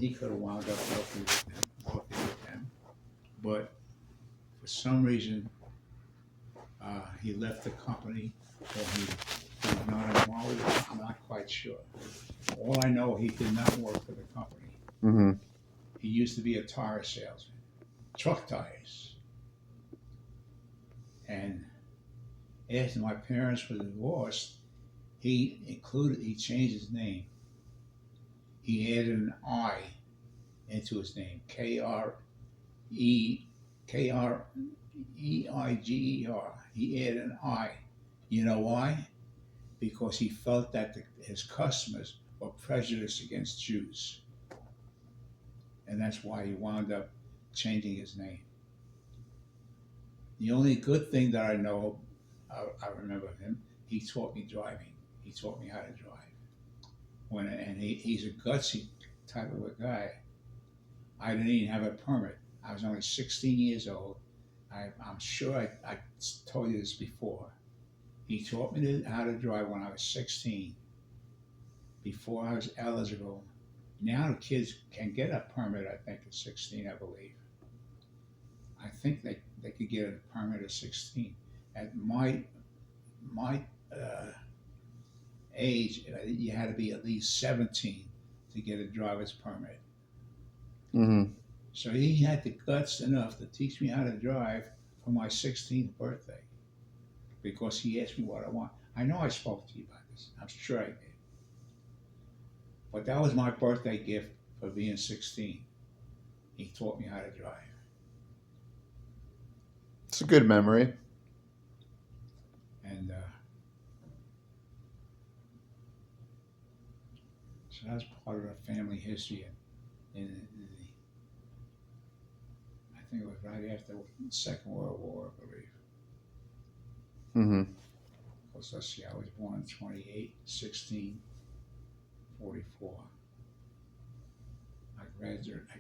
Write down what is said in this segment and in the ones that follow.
he could have wound up working with them, but for some reason, he left the company, or he was not involved with it. I'm not quite sure. All I know, he did not work for the company. Mm-hmm. He used to be a tire salesman, truck tires. And after my parents were divorced, he changed his name. He added an I into his name, Kreiger. He added an I. You know why? Because he felt that his customers were prejudiced against Jews. And that's why he wound up changing his name. The only good thing that I know, I remember him, he taught me driving. He taught me how to drive. He's a gutsy type of a guy. I didn't even have a permit. I was only 16 years old. I'm sure I told you this before. He taught me how to drive when I was 16, before I was eligible. Now the kids can get a permit, I think, at 16, I believe. I think they could get a permit at 16. At my age, you had to be at least 17 to get a driver's permit. Mm-hmm. So he had the guts enough to teach me how to drive for my 16th birthday, because he asked me what I want. I know I spoke to you about this. I'm sure I did. But that was my birthday gift for being 16. He taught me how to drive. It's a good memory. And so that's part of the family history. I think it was right after the Second World War, I believe. Mm-hmm. Because let's see, I was born in 28, 16, 44. I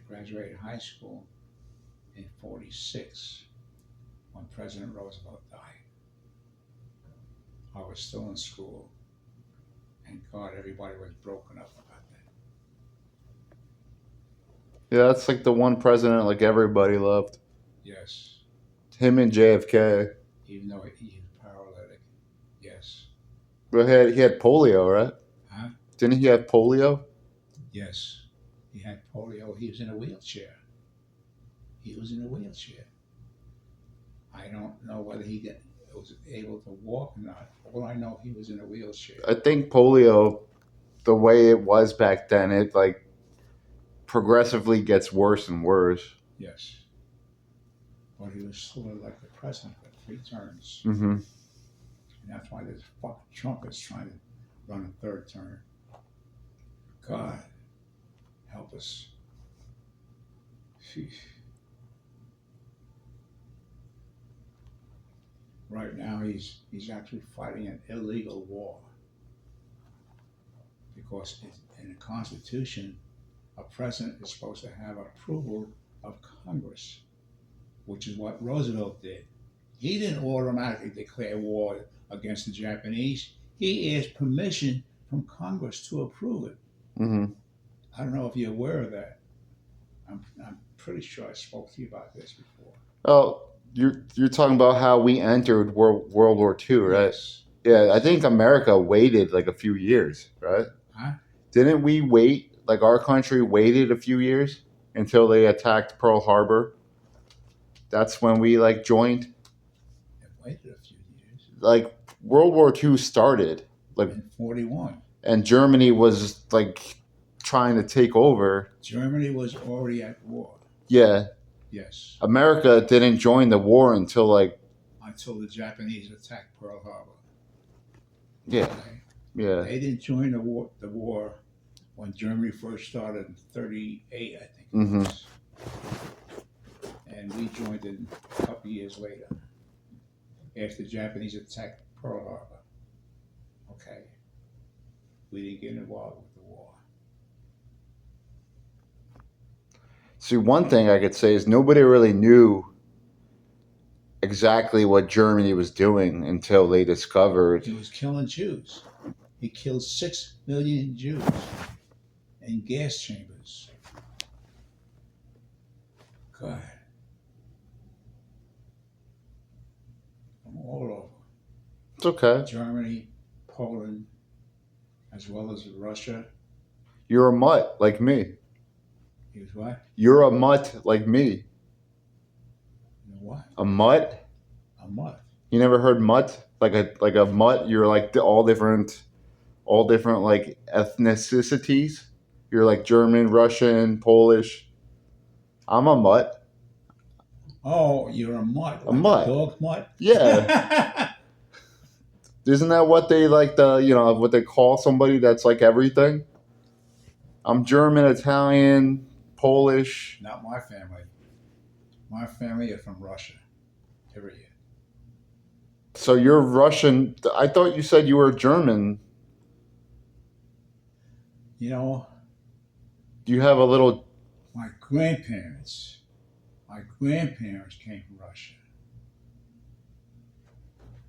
graduated high school in 46 when President Roosevelt died. I was still in school, and God, everybody was broken up about that. Yeah, that's like the one president like everybody loved. Yes, Him and JFK. even though he was paralytic. Yes. But he had polio, right? Huh? Didn't he have polio? Yes. He had polio. He was in a wheelchair. I don't know whether he was able to walk or not. All I know, he was in a wheelchair. I think polio, the way it was back then, it like progressively gets worse and worse. Yes. But he was sort of like the president for 3 terms. Mm-hmm. And that's why this fucking Trump is trying to run a 3rd term. God, help us. Sheesh. Right now, he's actually fighting an illegal war, because in the Constitution, a president is supposed to have approval of Congress, which is what Roosevelt did. He didn't automatically declare war against the Japanese. He asked permission from Congress to approve it. Mm-hmm. I don't know if you're aware of that. I'm pretty sure I spoke to you about this before. Oh, you're talking about how we entered World War II, right? Yes. Yeah, I think America waited like a few years, right? Huh? Didn't we wait? Like our country waited a few years until they attacked Pearl Harbor. That's when we like joined. It waited a few years. Like World War II started, like In 41. and Germany was like trying to take over. Germany was already at war. Yeah. Yes. America didn't join the war until like. Until the Japanese attacked Pearl Harbor. Yeah. Okay? Yeah. They didn't join the war when Germany first started in 38, I think it Mm-hmm. was. And we joined in a couple years later, after the Japanese attacked Pearl Harbor. Okay. We didn't get involved with the war. See, one thing I could say is nobody really knew exactly what Germany was doing until they discovered. He was killing Jews. He killed 6 million Jews in gas chambers. God. From all over. It's okay. Germany, Poland, as well as Russia. You're a mutt like me. He was what? You're a mutt like me. You know what? A mutt? A mutt. You never heard mutt? Like a mutt. You're like all different like ethnicities. You're like German, Russian, Polish. I'm a mutt. Oh, you're a mutt. A Like mutt. a dog mutt? Yeah. Isn't that what they like what they call somebody that's like everything? I'm German, Italian, Polish. Not my family. My family are from Russia. Period. So you're Russian. I thought you said you were German. You know, You have a little. my grandparents came from Russia.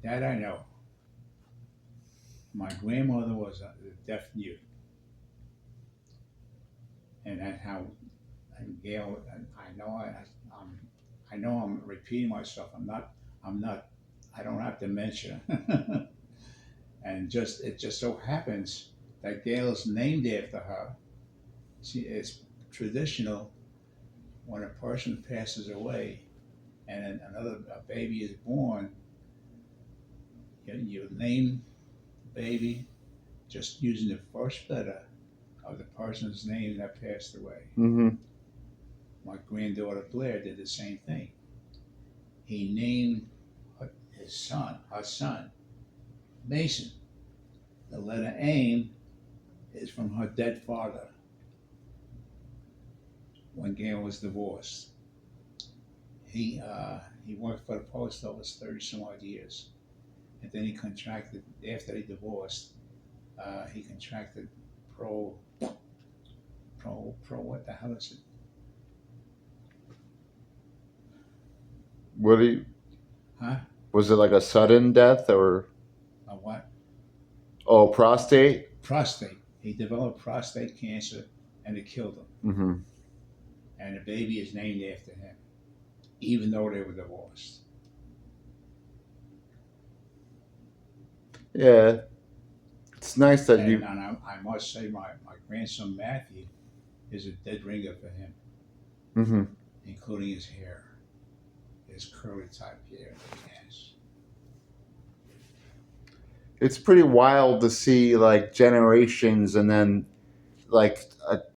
That I know. My grandmother was a deaf mute. And that's how, and Gail, I know I'm repeating myself. I don't have dementia. And it just so happens that Gail is named after her. See, it's traditional when a person passes away and a baby is born, you name the baby just using the first letter of the person's name that passed away. Mm-hmm. My granddaughter Blair did the same thing. He named her son, Mason. The letter AIM is from her dead father when Gail was divorced. He worked for the post office 30 some odd years. And then he contracted, after they divorced, he contracted what the hell is it? What do you? Huh? Was it like a sudden death or? A what? Oh, prostate. Prostate. He developed prostate cancer and it killed him. Mm-hmm. And the baby is named after him, even though they were divorced. Yeah, it's nice that And I must say, my grandson Matthew is a dead ringer for him, Mm-hmm. including his hair, his curly type hair that he has. It's pretty wild to see like generations and then like